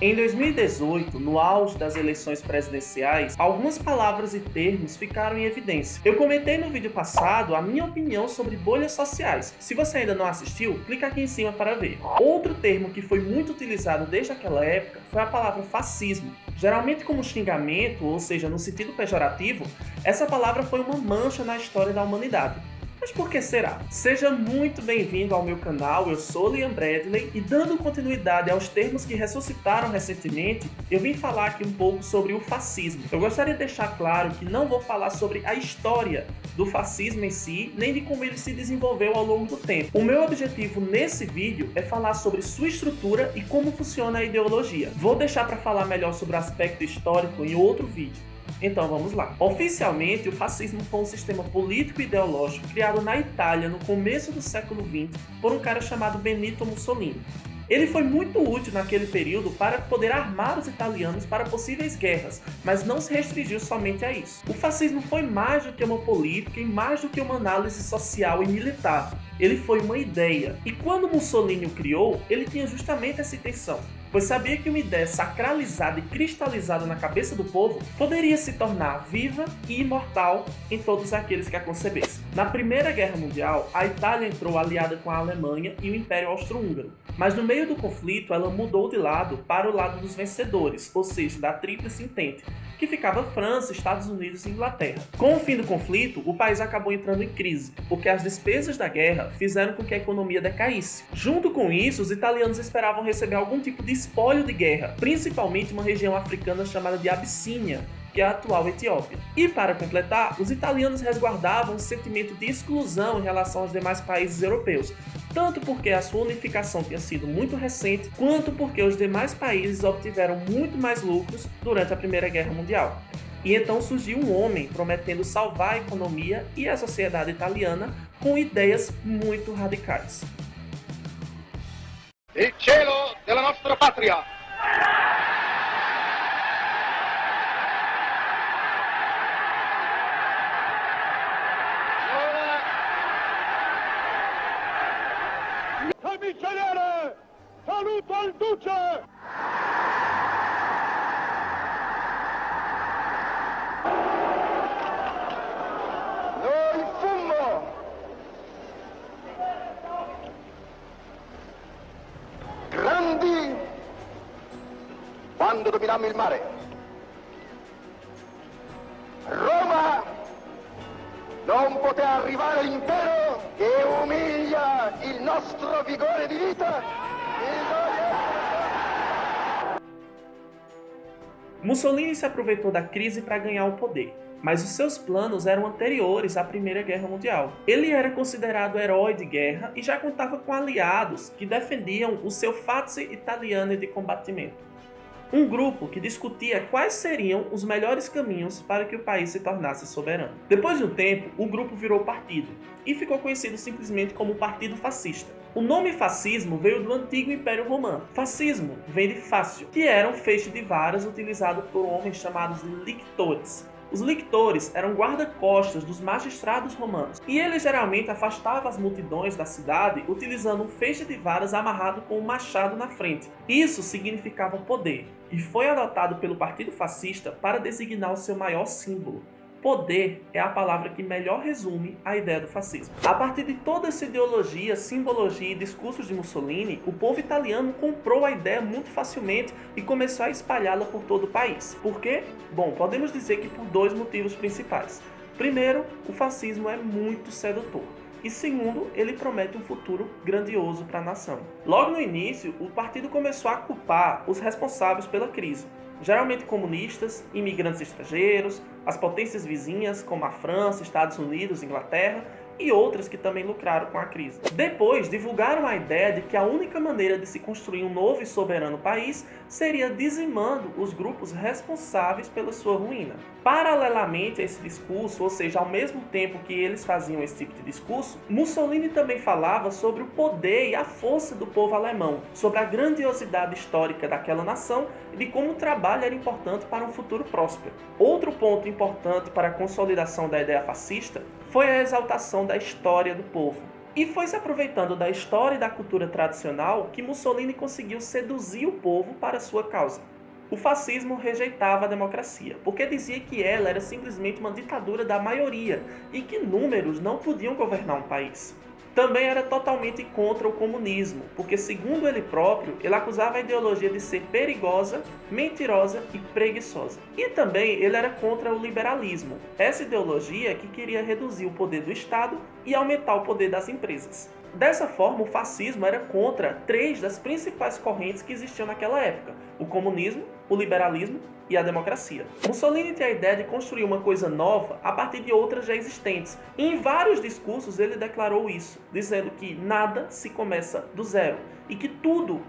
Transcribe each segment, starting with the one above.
Em 2018, no auge das eleições presidenciais, algumas palavras e termos ficaram em evidência. Eu comentei no vídeo passado a minha opinião sobre bolhas sociais. Se você ainda não assistiu, clica aqui em cima para ver. Outro termo que foi muito utilizado desde aquela época foi a palavra fascismo. Geralmente como xingamento, ou seja, no sentido pejorativo, essa palavra foi uma mancha na história da humanidade. Mas por que será? Seja muito bem-vindo ao meu canal, eu sou Liam Bradley e dando continuidade aos termos que ressuscitaram recentemente, eu vim falar aqui um pouco sobre o fascismo. Eu gostaria de deixar claro que não vou falar sobre a história do fascismo em si, nem de como ele se desenvolveu ao longo do tempo. O meu objetivo nesse vídeo é falar sobre sua estrutura e como funciona a ideologia. Vou deixar para falar melhor sobre o aspecto histórico em outro vídeo. Então vamos lá. Oficialmente, o fascismo foi um sistema político e ideológico criado na Itália no começo do século XX por um cara chamado Benito Mussolini. Ele foi muito útil naquele período para poder armar os italianos para possíveis guerras, mas não se restringiu somente a isso. O fascismo foi mais do que uma política e mais do que uma análise social e militar. Ele foi uma ideia. E quando Mussolini o criou, ele tinha justamente essa intenção, pois sabia que uma ideia sacralizada e cristalizada na cabeça do povo poderia se tornar viva e imortal em todos aqueles que a concebessem. Na Primeira Guerra Mundial, a Itália entrou aliada com a Alemanha e o Império Austro-Húngaro, mas no meio do conflito ela mudou de lado para o lado dos vencedores, ou seja, da Tríplice Entente, que ficava França, Estados Unidos e Inglaterra. Com o fim do conflito, o país acabou entrando em crise, porque as despesas da guerra fizeram com que a economia decaísse. Junto com isso, os italianos esperavam receber algum tipo de espólio de guerra, principalmente uma região africana chamada de Abissínia, que é a atual Etiópia. E para completar, os italianos resguardavam um sentimento de exclusão em relação aos demais países europeus, tanto porque a sua unificação tinha sido muito recente, quanto porque os demais países obtiveram muito mais lucros durante a Primeira Guerra Mundial. E então surgiu um homem prometendo salvar a economia e a sociedade italiana com ideias muito radicais. Il cielo della nostra patria! Cavicciere! Saluto al Duce! Noi fummo! Grandi quando dominammo il mare. Roma non poté arrivare l'impero che umilia il nostro vigore di vita. Mussolini se aproveitou da crise para ganhar o poder, mas os seus planos eram anteriores à Primeira Guerra Mundial. Ele era considerado herói de guerra e já contava com aliados que defendiam o seu Fazzi Italiane di Combattimento, um grupo que discutia quais seriam os melhores caminhos para que o país se tornasse soberano. Depois de um tempo, o grupo virou partido e ficou conhecido simplesmente como Partido Fascista. O nome fascismo veio do antigo Império Romano. Fascismo vem de fácio, que era um feixe de varas utilizado por homens chamados de lictores. Os lictores eram guarda-costas dos magistrados romanos, e eles geralmente afastavam as multidões da cidade utilizando um feixe de varas amarrado com um machado na frente. Isso significava poder, e foi adotado pelo Partido Fascista para designar o seu maior símbolo. Poder é a palavra que melhor resume a ideia do fascismo. A partir de toda essa ideologia, simbologia e discursos de Mussolini, o povo italiano comprou a ideia muito facilmente e começou a espalhá-la por todo o país. Por quê? Bom, podemos dizer que por dois motivos principais. Primeiro, o fascismo é muito sedutor. E segundo, ele promete um futuro grandioso para a nação. Logo no início, o partido começou a culpar os responsáveis pela crise. Geralmente comunistas, imigrantes estrangeiros, as potências vizinhas como a França, Estados Unidos, Inglaterra e outras que também lucraram com a crise. Depois, divulgaram a ideia de que a única maneira de se construir um novo e soberano país seria dizimando os grupos responsáveis pela sua ruína. Paralelamente a esse discurso, ou seja, ao mesmo tempo que eles faziam esse tipo de discurso, Mussolini também falava sobre o poder e a força do povo alemão, sobre a grandiosidade histórica daquela nação e de como o trabalho era importante para um futuro próspero. Outro ponto importante para a consolidação da ideia fascista foi a exaltação da história do povo. E foi se aproveitando da história e da cultura tradicional que Mussolini conseguiu seduzir o povo para sua causa. O fascismo rejeitava a democracia, porque dizia que ela era simplesmente uma ditadura da maioria e que números não podiam governar um país. Também era totalmente contra o comunismo, porque, segundo ele próprio, ele acusava a ideologia de ser perigosa, mentirosa e preguiçosa. E também ele era contra o liberalismo, essa ideologia que queria reduzir o poder do Estado e aumentar o poder das empresas. Dessa forma, o fascismo era contra 3 das principais correntes que existiam naquela época: o comunismo, o liberalismo e a democracia. Mussolini tinha a ideia de construir uma coisa nova a partir de outras já existentes. E em vários discursos ele declarou isso, dizendo que nada se começa do zero e que tudo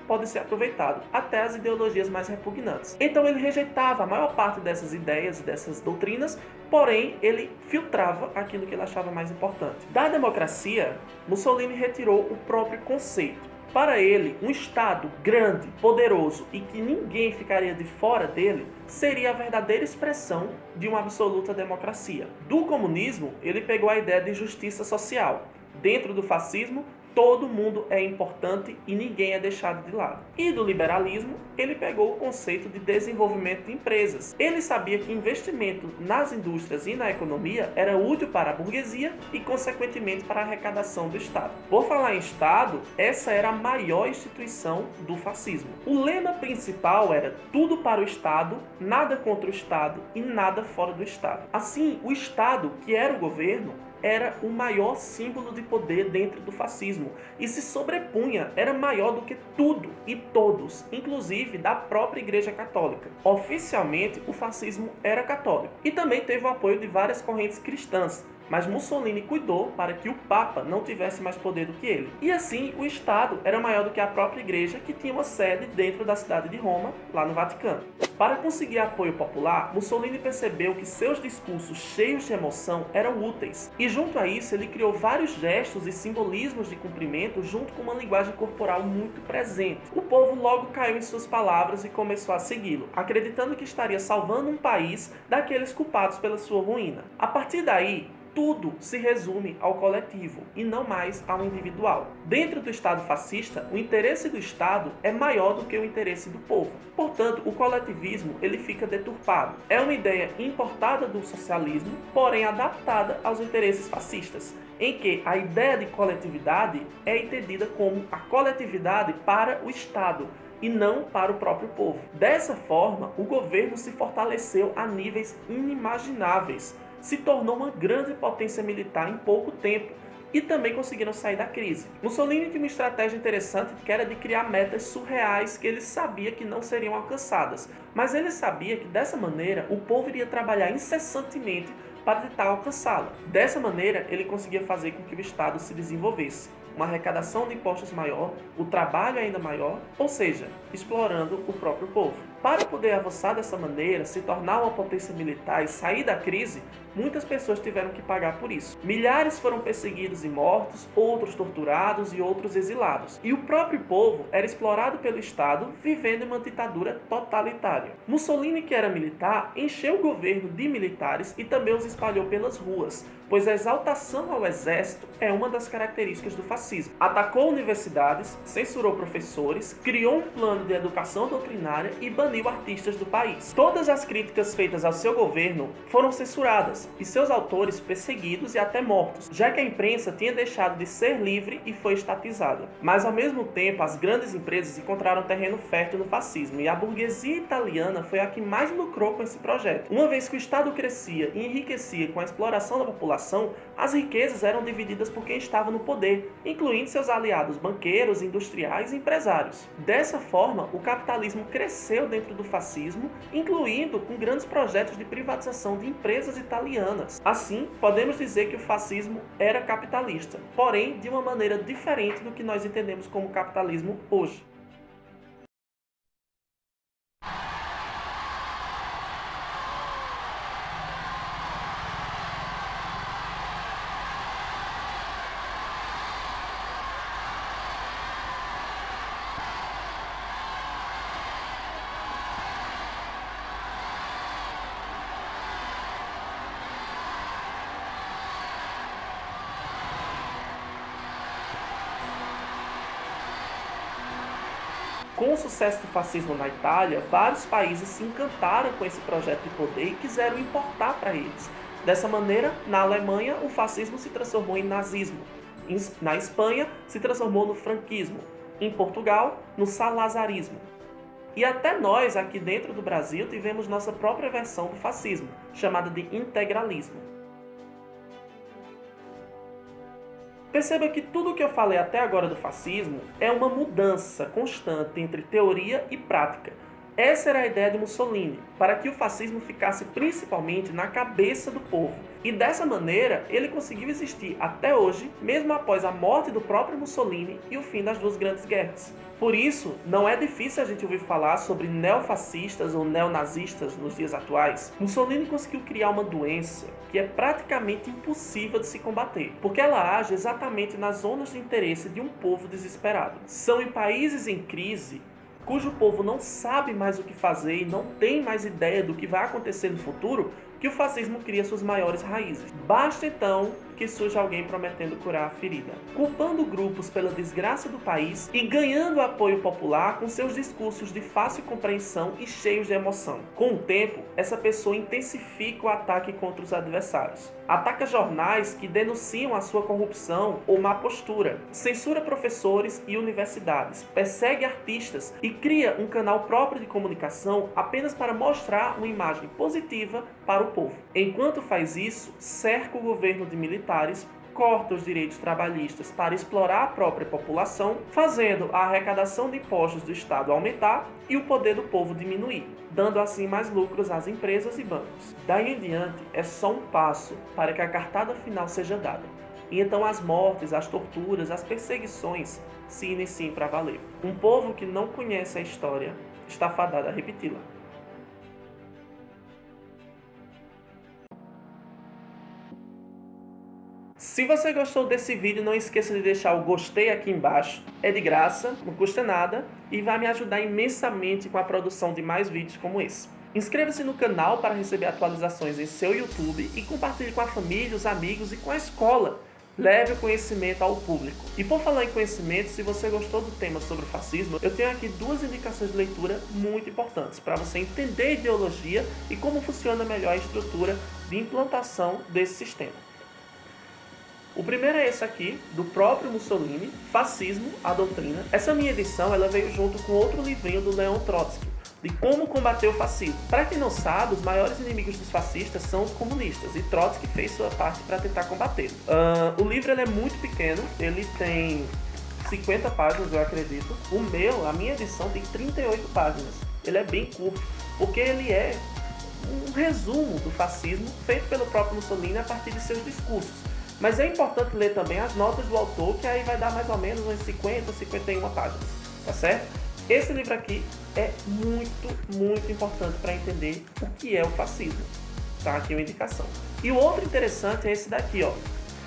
pode ser aproveitado, até as ideologias mais repugnantes. Então ele rejeitava a maior parte dessas ideias e dessas doutrinas, porém ele filtrava aquilo que ele achava mais importante. Da democracia, Mussolini retirou o próprio conceito. Para ele, um Estado grande, poderoso e que ninguém ficaria de fora dele seria a verdadeira expressão de uma absoluta democracia. Do comunismo, ele pegou a ideia de justiça social. Dentro do fascismo, todo mundo é importante e ninguém é deixado de lado. E do liberalismo, ele pegou o conceito de desenvolvimento de empresas. Ele sabia que investimento nas indústrias e na economia era útil para a burguesia e, consequentemente, para a arrecadação do Estado. Por falar em Estado, essa era a maior instituição do fascismo. O lema principal era tudo para o Estado, nada contra o Estado e nada fora do Estado. Assim, o Estado, que era o governo, era o maior símbolo de poder dentro do fascismo e se sobrepunha, era maior do que tudo e todos, inclusive da própria Igreja Católica. Oficialmente, o fascismo era católico e também teve o apoio de várias correntes cristãs, mas Mussolini cuidou para que o Papa não tivesse mais poder do que ele. E assim, o Estado era maior do que a própria Igreja, que tinha uma sede dentro da cidade de Roma, lá no Vaticano. Para conseguir apoio popular, Mussolini percebeu que seus discursos cheios de emoção eram úteis. E junto a isso, ele criou vários gestos e simbolismos de cumprimento junto com uma linguagem corporal muito presente. O povo logo caiu em suas palavras e começou a segui-lo, acreditando que estaria salvando um país daqueles culpados pela sua ruína. A partir daí, tudo se resume ao coletivo e não mais ao individual. Dentro do Estado fascista, o interesse do Estado é maior do que o interesse do povo. Portanto, o coletivismo ele fica deturpado. É uma ideia importada do socialismo, porém adaptada aos interesses fascistas, em que a ideia de coletividade é entendida como a coletividade para o Estado e não para o próprio povo. Dessa forma, o governo se fortaleceu a níveis inimagináveis, se tornou uma grande potência militar em pouco tempo e também conseguiram sair da crise. Mussolini tinha uma estratégia interessante que era de criar metas surreais que ele sabia que não seriam alcançadas, mas ele sabia que dessa maneira o povo iria trabalhar incessantemente para tentar alcançá-la. Dessa maneira ele conseguia fazer com que o Estado se desenvolvesse, uma arrecadação de impostos maior, o trabalho ainda maior, ou seja, explorando o próprio povo. Para poder avançar dessa maneira, se tornar uma potência militar e sair da crise, muitas pessoas tiveram que pagar por isso. Milhares foram perseguidos e mortos, outros torturados e outros exilados. E o próprio povo era explorado pelo Estado, vivendo em uma ditadura totalitária. Mussolini, que era militar, encheu o governo de militares e também os espalhou pelas ruas, pois a exaltação ao exército é uma das características do fascismo. Atacou universidades, censurou professores, criou um plano de educação doutrinária e baniu artistas do país. Todas as críticas feitas ao seu governo foram censuradas e seus autores perseguidos e até mortos, já que a imprensa tinha deixado de ser livre e foi estatizada. Mas ao mesmo tempo, as grandes empresas encontraram terreno fértil no fascismo e a burguesia italiana foi a que mais lucrou com esse projeto. Uma vez que o Estado crescia e enriquecia com a exploração da população, as riquezas eram divididas por quem estava no poder, incluindo seus aliados banqueiros, industriais e empresários. Dessa forma, o capitalismo cresceu dentro do fascismo, incluindo com grandes projetos de privatização de empresas italianas. Assim, podemos dizer que o fascismo era capitalista, porém de uma maneira diferente do que nós entendemos como capitalismo hoje. Com o sucesso do fascismo na Itália, vários países se encantaram com esse projeto de poder e quiseram importar para eles. Dessa maneira, na Alemanha, o fascismo se transformou em nazismo. Na Espanha, se transformou no franquismo. Em Portugal, no salazarismo. E até nós, aqui dentro do Brasil, tivemos nossa própria versão do fascismo, chamada de integralismo. Perceba que tudo o que eu falei até agora do fascismo é uma mudança constante entre teoria e prática. Essa era a ideia de Mussolini, para que o fascismo ficasse principalmente na cabeça do povo. E dessa maneira, ele conseguiu existir até hoje, mesmo após a morte do próprio Mussolini e o fim das duas grandes guerras. Por isso, não é difícil a gente ouvir falar sobre neofascistas ou neonazistas nos dias atuais. Mussolini conseguiu criar uma doença que é praticamente impossível de se combater, porque ela age exatamente nas zonas de interesse de um povo desesperado. São em países em crise, cujo povo não sabe mais o que fazer e não tem mais ideia do que vai acontecer no futuro, que o fascismo cria suas maiores raízes. Basta então que surja alguém prometendo curar a ferida, culpando grupos pela desgraça do país e ganhando apoio popular com seus discursos de fácil compreensão e cheios de emoção. Com o tempo, essa pessoa intensifica o ataque contra os adversários. Ataca jornais que denunciam a sua corrupção ou má postura, censura professores e universidades, persegue artistas e cria um canal próprio de comunicação apenas para mostrar uma imagem positiva para o povo. Enquanto faz isso, cerca o governo de militares, corta os direitos trabalhistas para explorar a própria população, fazendo a arrecadação de impostos do Estado aumentar e o poder do povo diminuir, dando assim mais lucros às empresas e bancos. Daí em diante, é só um passo para que a cartada final seja dada. E então as mortes, as torturas, as perseguições se iniciem para valer. Um povo que não conhece a história está fadado a repeti-la. Se você gostou desse vídeo, não esqueça de deixar o gostei aqui embaixo. É de graça, não custa nada e vai me ajudar imensamente com a produção de mais vídeos como esse. Inscreva-se no canal para receber atualizações em seu YouTube e compartilhe com a família, os amigos e com a escola. Leve o conhecimento ao público. E por falar em conhecimento, se você gostou do tema sobre o fascismo, eu tenho aqui duas indicações de leitura muito importantes para você entender a ideologia e como funciona melhor a estrutura de implantação desse sistema. O primeiro é esse aqui, do próprio Mussolini, Fascismo, a Doutrina. Essa minha edição ela veio junto com outro livrinho do Leon Trotsky, de como combater o fascismo. Para quem não sabe, os maiores inimigos dos fascistas são os comunistas, e Trotsky fez sua parte para tentar combater. O livro ele é muito pequeno, ele tem 50 páginas, eu acredito. A minha edição tem 38 páginas. Ele é bem curto, porque ele é um resumo do fascismo feito pelo próprio Mussolini a partir de seus discursos. Mas é importante ler também as notas do autor, que aí vai dar mais ou menos umas 50, 51 páginas, tá certo? Esse livro aqui é muito importante para entender o que é o fascismo. Tá aqui uma indicação. E o outro interessante é esse daqui, ó.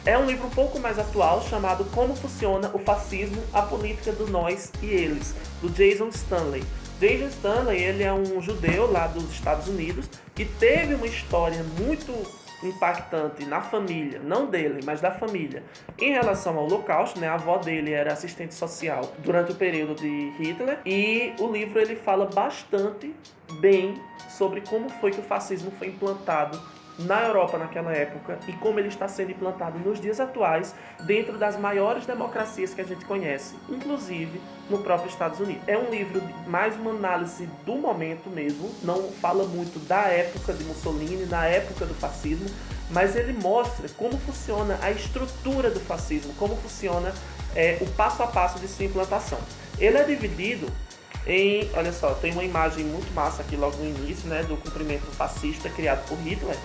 É um livro um pouco mais atual, chamado Como Funciona o Fascismo, a Política do Nós e Eles, do Jason Stanley. Jason Stanley, ele é um judeu lá dos Estados Unidos, que teve uma história muito impactante na família, não dele, mas da família, em relação ao Holocausto, né? A avó dele era assistente social durante o período de Hitler, e o livro ele fala bastante bem sobre como foi que o fascismo foi implantado na Europa naquela época e como ele está sendo implantado nos dias atuais dentro das maiores democracias que a gente conhece, inclusive no próprio Estados Unidos. É um livro de mais uma análise do momento mesmo, não fala muito da época de Mussolini, na época do fascismo, mas ele mostra como funciona a estrutura do fascismo, como funciona o passo a passo de sua implantação. Ele é dividido em, olha só, tem uma imagem muito massa aqui logo no início, né, do cumprimento fascista criado por Hitler.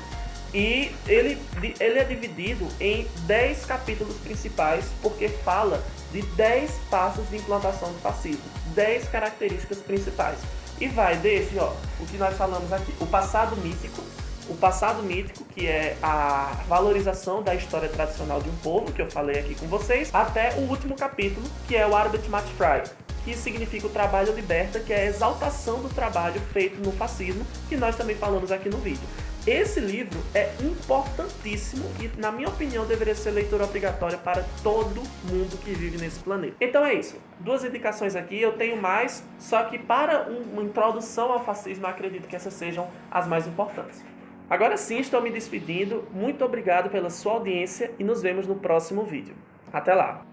E ele é dividido em 10 capítulos principais, porque fala de 10 passos de implantação do fascismo, 10 características principais. E vai desde, ó, o que nós falamos aqui, o passado mítico, que é a valorização da história tradicional de um povo, que eu falei aqui com vocês, até o último capítulo, que é o Arbeit macht frei, que significa o trabalho liberta, que é a exaltação do trabalho feito no fascismo, que nós também falamos aqui no vídeo. Esse livro é importantíssimo e, na minha opinião, deveria ser leitura obrigatória para todo mundo que vive nesse planeta. Então é isso. 2 indicações aqui, eu tenho mais, só que para uma introdução ao fascismo, eu acredito que essas sejam as mais importantes. Agora sim, estou me despedindo. Muito obrigado pela sua audiência e nos vemos no próximo vídeo. Até lá!